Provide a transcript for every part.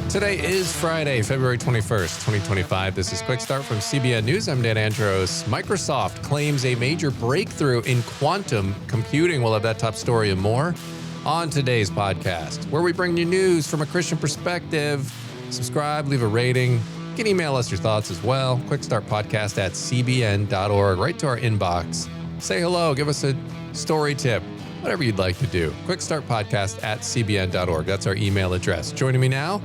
Today is Friday, February 21st, 2025. This is Quick Start from CBN News. I'm Dan Andros. Microsoft claims a major breakthrough in quantum computing. We'll have that top story and more on today's podcast, where we bring you news from a Christian perspective. Subscribe, leave a rating. You can email us your thoughts as well. quickstartpodcast@cbn.org, right to our inbox. Say hello, give us a story tip, whatever you'd like to do. quickstartpodcast@cbn.org. That's our email address. Joining me now,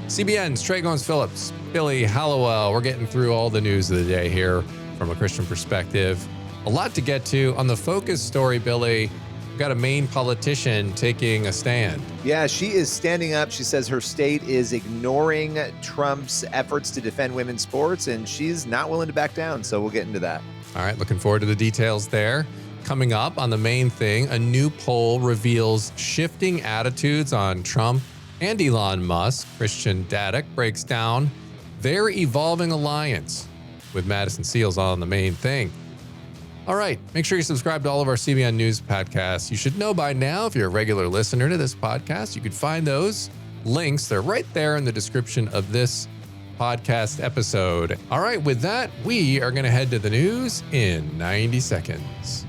CBN's Trey Goins-Phillips, Billy Hallowell. We're getting through all the news of the day here from a Christian perspective. A lot to get to. On the focus story, Billy, we've got a Maine politician taking a stand. Yeah, she is standing up. She says her state is ignoring Trump's efforts to defend women's sports, and she's not willing to back down. So we'll get into that. All right, looking forward to the details there. Coming up on the main thing, a new poll reveals shifting attitudes on Trump and Elon Musk. Christian Datoc breaks down their evolving alliance with Madison Seals on the main thing. All right, make sure you subscribe to all of our CBN News podcasts. You should know by now, if you're a regular listener to this podcast, you could find those links. They're right there in the description of this podcast episode. All right, with that, we are going to head to the news in 90 seconds.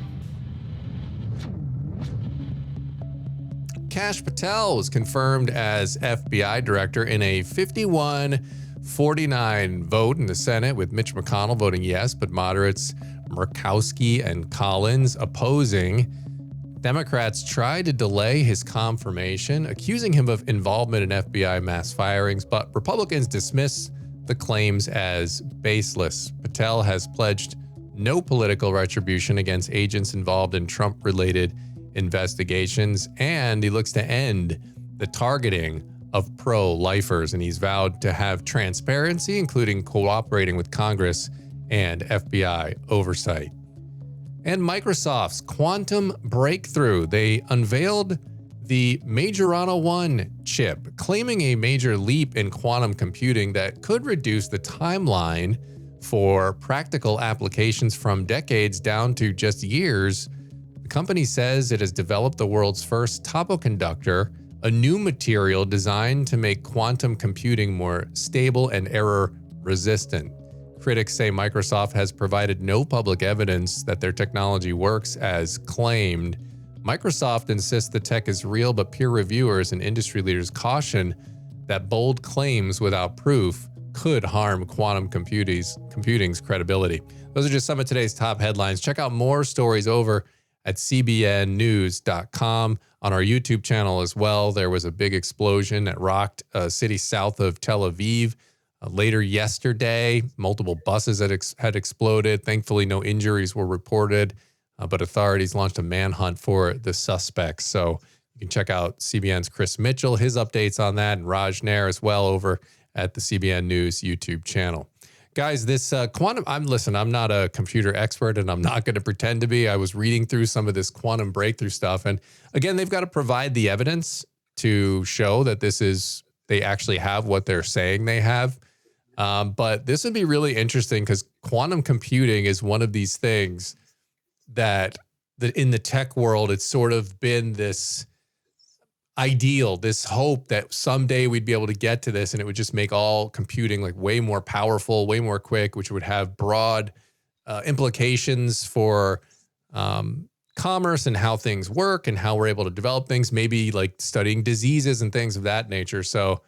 Kash Patel was confirmed as FBI director in a 51-49 vote in the Senate, with Mitch McConnell voting yes, but moderates Murkowski and Collins opposing. Democrats tried to delay his confirmation, accusing him of involvement in FBI mass firings, but Republicans dismiss the claims as baseless. Patel has pledged no political retribution against agents involved in Trump-related investigations, and he looks to end the targeting of pro-lifers, and he's vowed to have transparency, including cooperating with Congress and FBI oversight. And Microsoft's quantum breakthrough. They unveiled the Majorana 1 chip, claiming a major leap in quantum computing that could reduce the timeline for practical applications from decades down to just years. The company says it has developed the world's first topoconductor, a new material designed to make quantum computing more stable and error-resistant. Critics say Microsoft has provided no public evidence that their technology works as claimed. Microsoft insists the tech is real, but peer reviewers and industry leaders caution that bold claims without proof could harm quantum computing's credibility. Those are just some of today's top headlines. Check out more stories over at cbnnews.com. On our YouTube channel as well, there was a big explosion that rocked a city south of Tel Aviv. Later yesterday, multiple buses had exploded. Thankfully, no injuries were reported, but authorities launched a manhunt for the suspects. So you can check out CBN's Chris Mitchell, his updates on that, and Raj Nair as well over at the CBN News YouTube channel. Guys, this quantum, I'm not a computer expert, and I'm not going to pretend to be. I was reading through some of this quantum breakthrough stuff. And again, they've got to provide the evidence to show that they actually have what they're saying they have. But this would be really interesting because quantum computing is one of these things that in the tech world, it's sort of been this ideal, this hope that someday we'd be able to get to this and it would just make all computing like way more powerful, way more quick, which would have broad implications for commerce and how things work and how we're able to develop things, maybe like studying diseases and things of that nature. So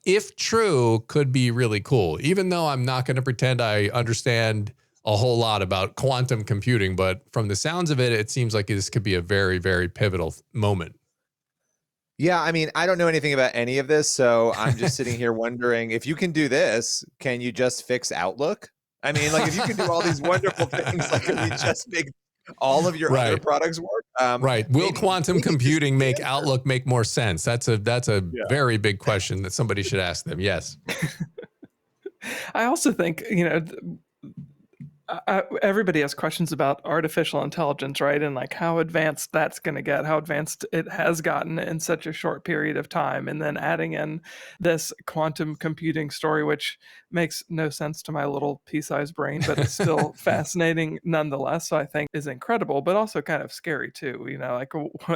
if true, could be really cool, even though I'm not going to pretend I understand a whole lot about quantum computing. But from the sounds of it, it seems like this could be a very, very pivotal moment. Yeah, I mean, I don't know anything about any of this, so I'm just sitting here wondering, if you can do this, can you just fix Outlook? I mean, like, if you can do all these wonderful things, like, can you just make all of your other products work? Right. Will quantum computing make Outlook make more sense? That's a very big question that somebody should ask them. Yes. I also think, everybody has questions about artificial intelligence, right? And like how advanced that's going to get, how advanced it has gotten in such a short period of time. And then adding in this quantum computing story, which makes no sense to my little pea-sized brain, but is still fascinating nonetheless. So I think is incredible, but also kind of scary too. You know, like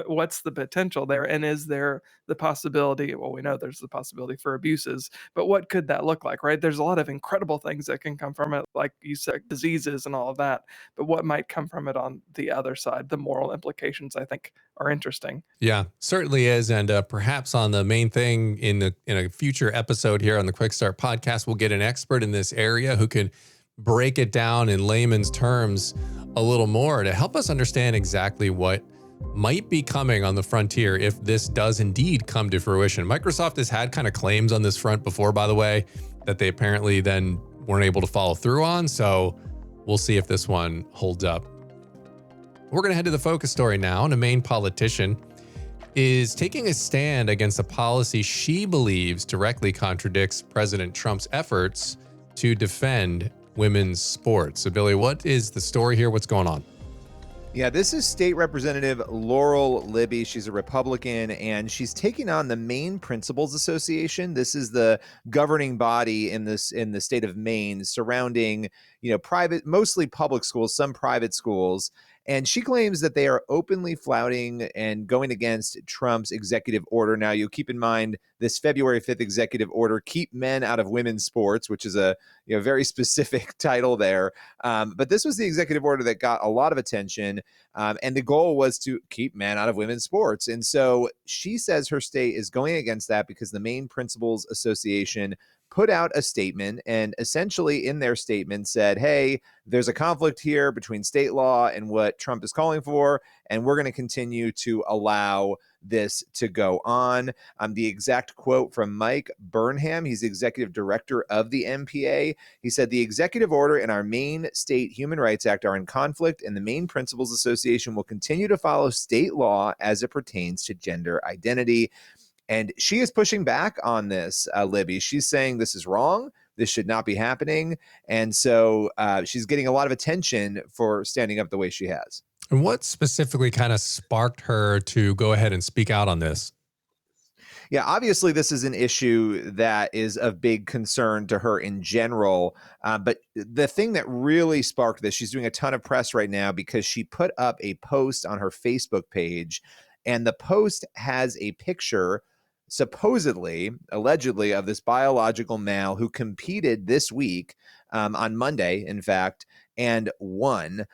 what's the potential there? And is there the possibility? Well, we know there's the possibility for abuses, but what could that look like, right? There's a lot of incredible things that can come from it, like you said, diseases and all of that. But what might come from it on the other side, the moral implications, I think, are interesting. Yeah, certainly is. And perhaps on the main thing in a future episode here on the Quick Start podcast, we'll get an expert in this area who can break it down in layman's terms a little more to help us understand exactly what might be coming on the frontier if this does indeed come to fruition. Microsoft has had kind of claims on this front before, by the way, that they apparently then weren't able to follow through on. So we'll see if this one holds up. We're going to head to the focus story now. And a Maine politician is taking a stand against a policy she believes directly contradicts President Trump's efforts to defend women's sports. So, Billy, what is the story here? What's going on? Yeah, this is State Representative Laurel Libby. She's a Republican, and she's taking on the Maine Principals Association. This is the governing body in the state of Maine surrounding, private, mostly public schools, some private schools. And she claims that they are openly flouting and going against Trump's executive order. Now, you keep in mind this February 5th executive order, Keep Men Out of Women's Sports, which is a very specific title there. But this was the executive order that got a lot of attention. And the goal was to keep men out of women's sports. And so she says her state is going against that because the Maine Principals Association put out a statement and essentially in their statement said, hey, there's a conflict here between state law and what Trump is calling for, and we're going to continue to allow this to go on. The exact quote from Mike Burnham, he's the executive director of the MPA. He said, the executive order and our Maine State Human Rights Act are in conflict, and the Maine Principals Association will continue to follow state law as it pertains to gender identity. And she is pushing back on this, Libby. She's saying this is wrong. This should not be happening. And so she's getting a lot of attention for standing up the way she has. And what specifically kind of sparked her to go ahead and speak out on this? Yeah, obviously, this is an issue that is of big concern to her in general. But the thing that really sparked this, she's doing a ton of press right now because she put up a post on her Facebook page. And the post has a picture, supposedly, allegedly, of this biological male who competed this week on Monday, in fact, and won,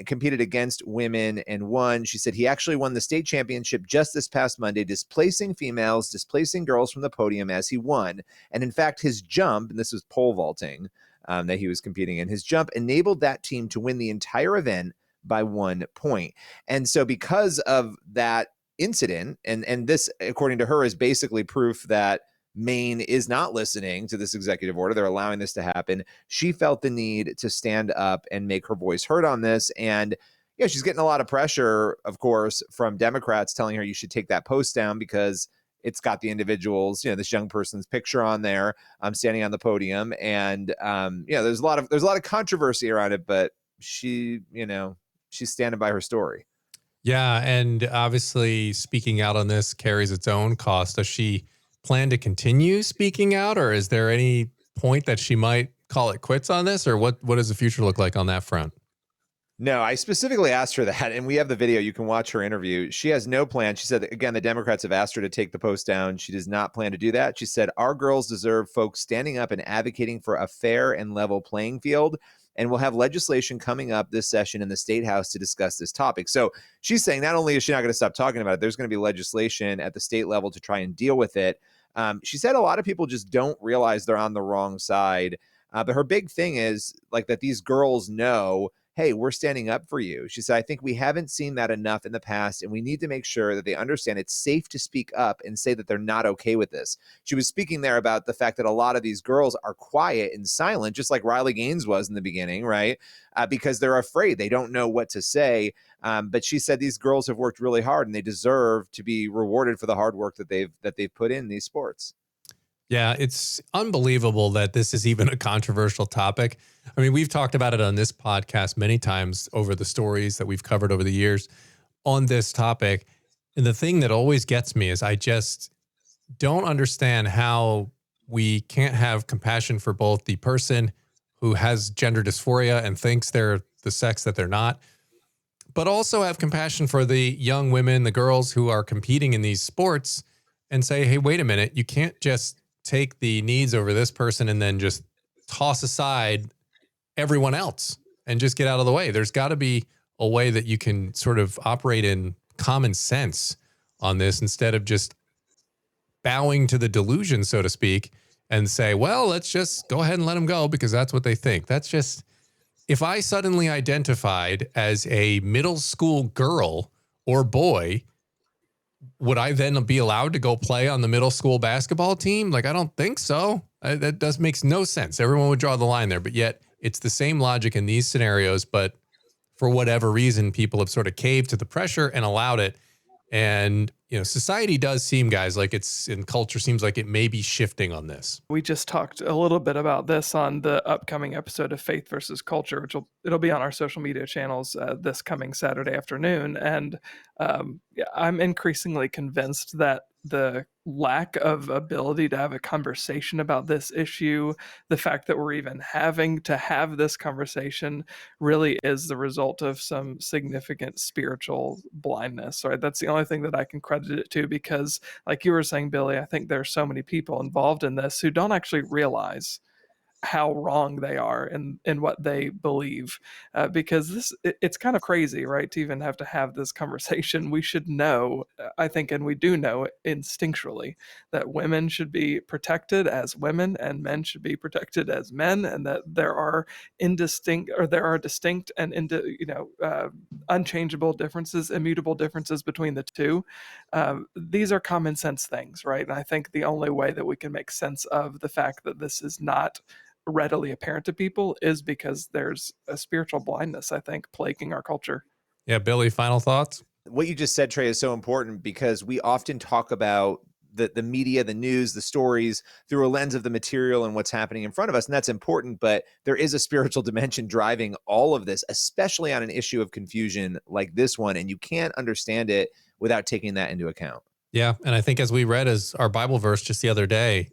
competed against women and won. She said he actually won the state championship just this past Monday, displacing females, displacing girls from the podium as he won. And in fact, his jump, and this was pole vaulting that he was competing in, his jump enabled that team to win the entire event by 1 point. And so because of that incident, and this, according to her, is basically proof that Maine is not listening to this executive order. They're allowing this to happen. She felt the need to stand up and make her voice heard on this. And yeah, she's getting a lot of pressure, of course, from Democrats telling her you should take that post down because it's got the individual's, this young person's picture on there, standing on the podium. And there's a lot of controversy around it, but she's standing by her story. Yeah, and obviously speaking out on this carries its own cost. Does she plan to continue speaking out, or is there any point that she might call it quits on this, or what does the future look like on that front? No, I specifically asked her that, and we have the video. You can watch her interview. She has no plan. She said, again, the Democrats have asked her to take the post down. She does not plan to do that. She said, our girls deserve folks standing up and advocating for a fair and level playing field. And we'll have legislation coming up this session in the State House to discuss this topic. So she's saying not only is she not going to stop talking about it, there's going to be legislation at the state level to try and deal with it. She said a lot of people just don't realize they're on the wrong side. But her big thing is like that these girls know, hey, we're standing up for you. She said, I think we haven't seen that enough in the past, and we need to make sure that they understand it's safe to speak up and say that they're not okay with this. She was speaking there about the fact that a lot of these girls are quiet and silent, just like Riley Gaines was in the beginning, right? Because they're afraid. They don't know what to say. But she said these girls have worked really hard, and they deserve to be rewarded for the hard work that they've put in these sports. Yeah, it's unbelievable that this is even a controversial topic. I mean, we've talked about it on this podcast many times over the stories that we've covered over the years on this topic. And the thing that always gets me is I just don't understand how we can't have compassion for both the person who has gender dysphoria and thinks they're the sex that they're not, but also have compassion for the young women, the girls who are competing in these sports and say, hey, wait a minute, you can't just take the needs over this person and then just toss aside everyone else and just get out of the way. There's got to be a way that you can sort of operate in common sense on this instead of just bowing to the delusion, so to speak, and say, well, let's just go ahead and let them go because that's what they think. That's just, if I suddenly identified as a middle school girl or boy, would I then be allowed to go play on the middle school basketball team? Like, I don't think so. That makes no sense. Everyone would draw the line there, but yet it's the same logic in these scenarios, but for whatever reason, people have sort of caved to the pressure and allowed it. And, society does seem, guys, like it's in culture seems like it may be shifting on this. We just talked a little bit about this on the upcoming episode of Faith versus Culture, which it'll be on our social media channels this coming Saturday afternoon. And I'm increasingly convinced that the lack of ability to have a conversation about this issue, the fact that we're even having to have this conversation, really is the result of some significant spiritual blindness, right? That's the only thing that I can credit it to, because like you were saying, Billy, I think there are so many people involved in this who don't actually realize how wrong they are in what they believe, because it's kind of crazy, right, to even have to have this conversation. We should know, I think, and we do know instinctually, that women should be protected as women and men should be protected as men, and that there are distinct and unchangeable differences, immutable differences between the two. These are common sense things, right? And I think the only way that we can make sense of the fact that this is not readily apparent to people is because there's a spiritual blindness, I think, plaguing our culture. Yeah, Billy, final thoughts? What you just said, Trey, is so important because we often talk about the media, the news, the stories through a lens of the material and what's happening in front of us. And that's important, but there is a spiritual dimension driving all of this, especially on an issue of confusion like this one. And you can't understand it without taking that into account. Yeah. And I think as we read as our Bible verse just the other day,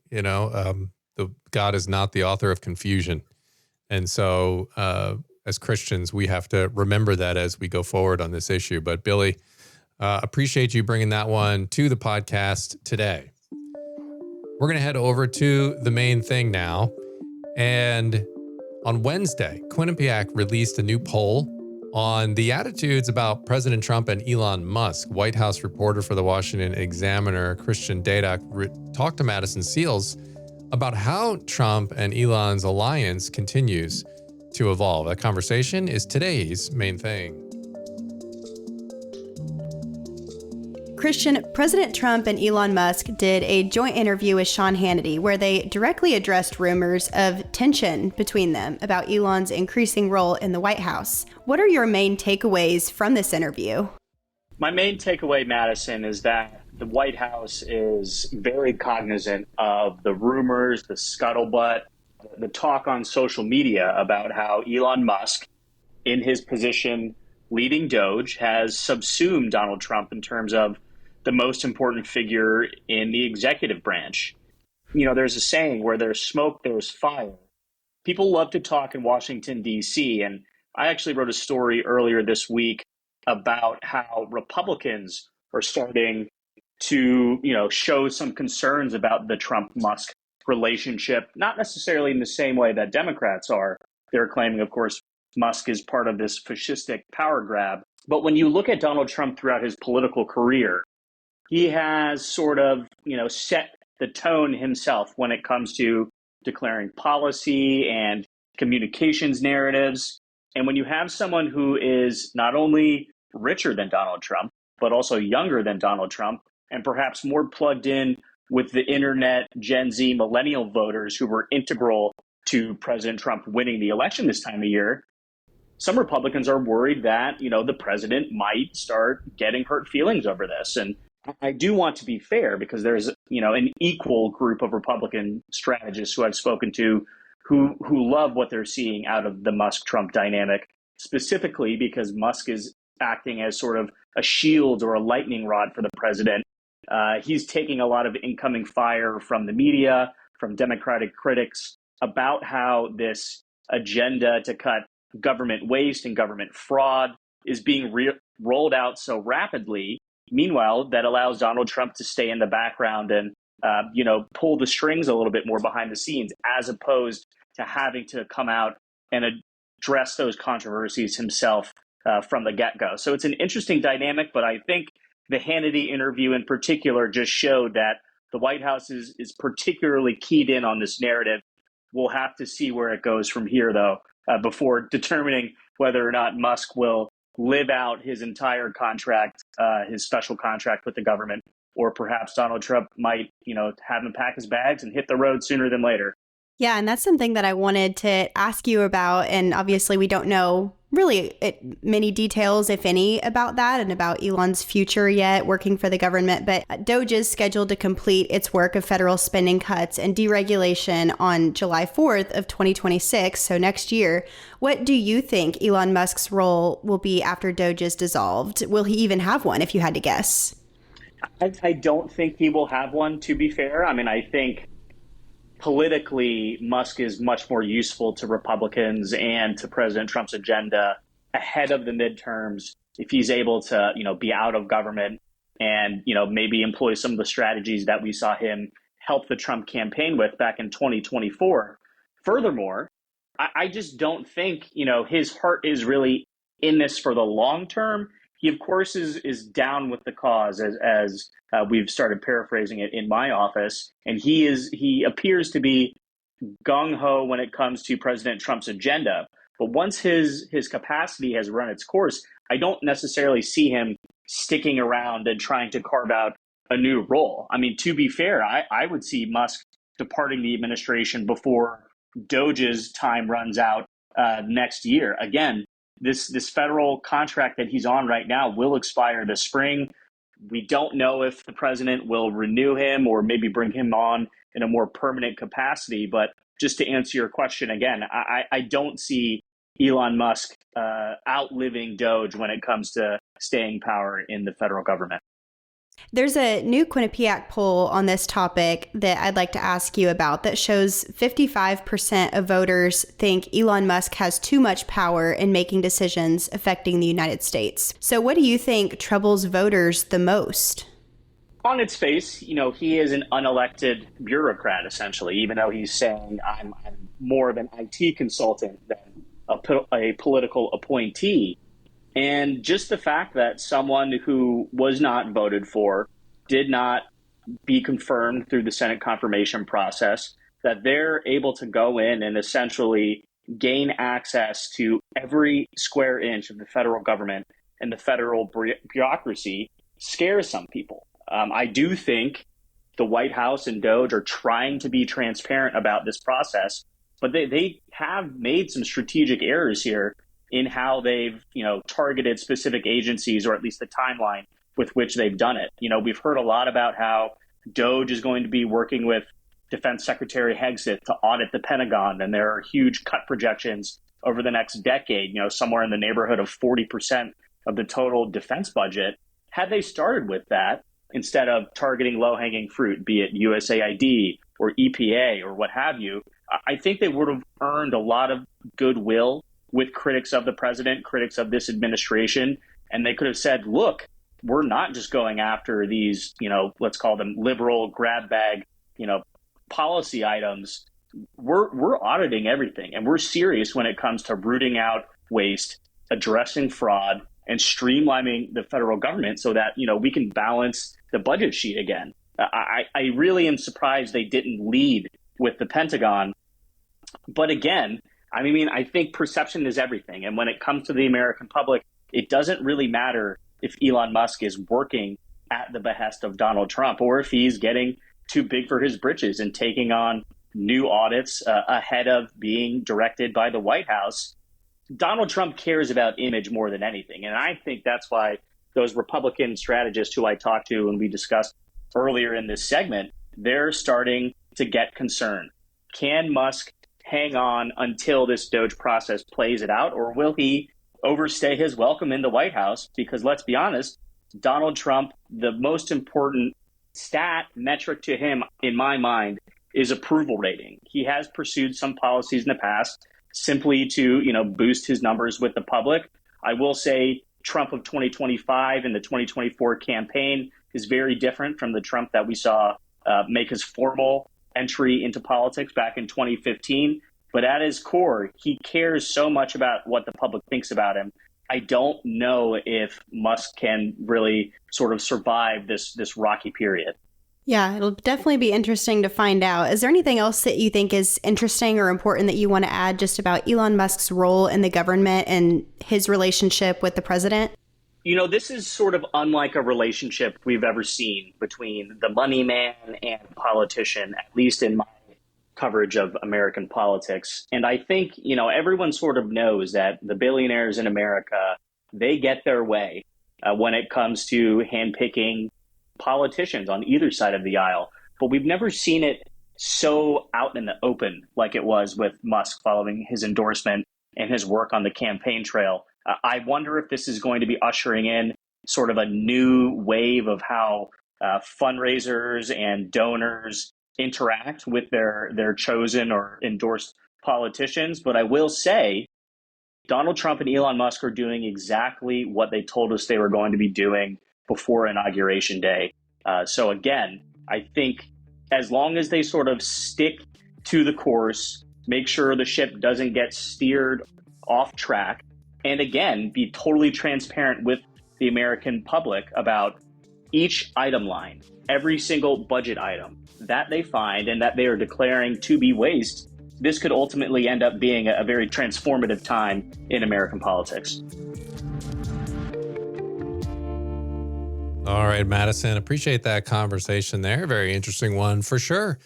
the God is not the author of confusion. And so as Christians, we have to remember that as we go forward on this issue. But Billy, appreciate you bringing that one to the podcast today. We're going to head over to the main thing now. And on Wednesday, Quinnipiac released a new poll on the attitudes about President Trump and Elon Musk. White House reporter for the Washington Examiner, Christian Datoc, talked to Madison Seals about how Trump and Elon's alliance continues to evolve. That conversation is today's main thing. Christian, President Trump and Elon Musk did a joint interview with Sean Hannity where they directly addressed rumors of tension between them about Elon's increasing role in the White House. What are your main takeaways from this interview? My main takeaway, Madison, is that the White House is very cognizant of the rumors, the scuttlebutt, the talk on social media about how Elon Musk, in his position leading Doge, has subsumed Donald Trump in terms of the most important figure in the executive branch. There's a saying, where there's smoke, there's fire. People love to talk in Washington, D.C., and I actually wrote a story earlier this week about how Republicans are starting to, show some concerns about the Trump-Musk relationship, not necessarily in the same way that Democrats are. They're claiming, of course, Musk is part of this fascistic power grab. But when you look at Donald Trump throughout his political career, he has sort of, set the tone himself when it comes to declaring policy and communications narratives. And when you have someone who is not only richer than Donald Trump, but also younger than Donald Trump, and perhaps more plugged in with the internet Gen Z millennial voters who were integral to President Trump winning the election this time of year, some Republicans are worried that, the president might start getting hurt feelings over this. And I do want to be fair because there's, an equal group of Republican strategists who I've spoken to who love what they're seeing out of the Musk-Trump dynamic, specifically because Musk is acting as sort of a shield or a lightning rod for the president. He's taking a lot of incoming fire from the media, from Democratic critics about how this agenda to cut government waste and government fraud is being rolled out so rapidly. Meanwhile, that allows Donald Trump to stay in the background and, pull the strings a little bit more behind the scenes, as opposed to having to come out and address those controversies himself from the get-go. So it's an interesting dynamic, but I think the Hannity interview in particular just showed that the White House is particularly keyed in on this narrative. We'll have to see where it goes from here, though, before determining whether or not Musk will live out his entire contract, his special contract with the government, or perhaps Donald Trump might, have him pack his bags and hit the road sooner than later. Yeah, and that's something that I wanted to ask you about. And obviously, we don't know really many details, if any, about that and about Elon's future yet working for the government. But DOGE is scheduled to complete its work of federal spending cuts and deregulation on July 4th of 2026, so next year. What do you think Elon Musk's role will be after DOGE is dissolved? Will he even have one, if you had to guess? I don't think he will have one, to be fair. I mean, I think politically, Musk is much more useful to Republicans and to President Trump's agenda ahead of the midterms if he's able to, be out of government and, maybe employ some of the strategies that we saw him help the Trump campaign with back in 2024. Furthermore, I just don't think, his heart is really in this for the long term. He, of course, is down with the cause, as we've started paraphrasing it in my office. And he appears to be gung-ho when it comes to President Trump's agenda. But once his capacity has run its course, I don't necessarily see him sticking around and trying to carve out a new role. I mean, to be fair, I would see Musk departing the administration before DOGE's time runs out next year. Again, this federal contract that he's on right now will expire this spring. We don't know if the president will renew him or maybe bring him on in a more permanent capacity. But just to answer your question again, I don't see Elon Musk outliving DOGE when it comes to staying power in the federal government. There's a new Quinnipiac poll on this topic that I'd like to ask you about that shows 55% of voters think Elon Musk has too much power in making decisions affecting the United States. So what do you think troubles voters the most? On its face, he is an unelected bureaucrat, essentially, even though he's saying I'm more of an IT consultant than a political appointee. And just the fact that someone who was not voted for, did not be confirmed through the Senate confirmation process, that they're able to go in and essentially gain access to every square inch of the federal government and the federal bureaucracy scares some people. I do think the White House and DOGE are trying to be transparent about this process, but they have made some strategic errors here in how they've, targeted specific agencies, or at least the timeline with which they've done it. We've heard a lot about how DOGE is going to be working with Defense Secretary Hegseth to audit the Pentagon, and there are huge cut projections over the next decade, somewhere in the neighborhood of 40% of the total defense budget. Had they started with that, instead of targeting low-hanging fruit, be it USAID or EPA or what have you, I think they would have earned a lot of goodwill with critics of the president, critics of this administration. And they could have said, look, we're not just going after these, let's call them liberal grab bag, policy items. We're auditing everything. And we're serious when it comes to rooting out waste, addressing fraud, and streamlining the federal government so that, we can balance the budget sheet again. I really am surprised they didn't lead with the Pentagon. But again, I think perception is everything. And when it comes to the American public, it doesn't really matter if Elon Musk is working at the behest of Donald Trump or if he's getting too big for his britches and taking on new audits ahead of being directed by the White House. Donald Trump cares about image more than anything. And I think that's why those Republican strategists who I talked to and we discussed earlier in this segment, they're starting to get concerned. Can Musk hang on until this Doge process plays it out, or will he overstay his welcome in the White House? Because let's be honest, Donald Trump, the most important stat metric to him, in my mind, is approval rating. He has pursued some policies in the past simply to, boost his numbers with the public. I will say Trump of 2025 and the 2024 campaign is very different from the Trump that we saw make his formal entry into politics back in 2015. But at his core, he cares so much about what the public thinks about him. I don't know if Musk can really sort of survive this rocky period. Yeah, it'll definitely be interesting to find out. Is there anything else that you think is interesting or important that you want to add just about Elon Musk's role in the government and his relationship with the president? This is sort of unlike a relationship we've ever seen between the money man and politician, at least in my coverage of American politics. And I think, everyone sort of knows that the billionaires in America, they get their way when it comes to handpicking politicians on either side of the aisle. But we've never seen it so out in the open like it was with Musk following his endorsement and his work on the campaign trail. I wonder if this is going to be ushering in sort of a new wave of how fundraisers and donors interact with their chosen or endorsed politicians. But I will say Donald Trump and Elon Musk are doing exactly what they told us they were going to be doing before Inauguration Day. So again, I think as long as they sort of stick to the course, make sure the ship doesn't get steered off track, and again, be totally transparent with the American public about each item line, every single budget item that they find and that they are declaring to be waste, this could ultimately end up being a very transformative time in American politics. All right, Madison, appreciate that conversation there. Very interesting one for sure.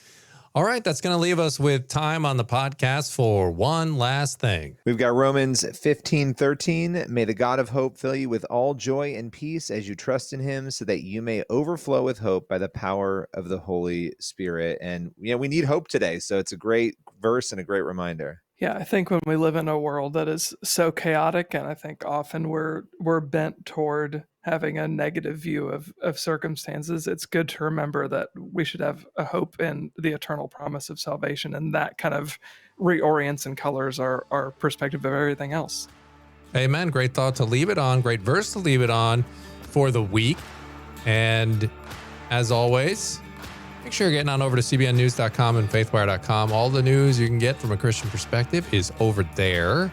All right, that's going to leave us with time on the podcast for one last thing. We've got Romans 15:13. May the God of hope fill you with all joy and peace as you trust in him, so that you may overflow with hope by the power of the Holy Spirit. And we need hope today, so it's a great verse and a great reminder. Yeah, I think when we live in a world that is so chaotic, and I think often we're bent toward having a negative view of circumstances, it's good to remember that we should have a hope in the eternal promise of salvation, and that kind of reorients and colors our perspective of everything else. Amen. Great thought to leave it on. Great verse to leave it on for the week. And as always, make sure you're getting on over to cbnnews.com and faithwire.com. All the news you can get from a Christian perspective is over there.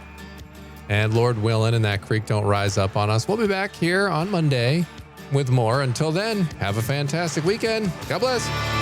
And Lord willing, and that creek don't rise up on us. We'll be back here on Monday with more. Until then, have a fantastic weekend. God bless.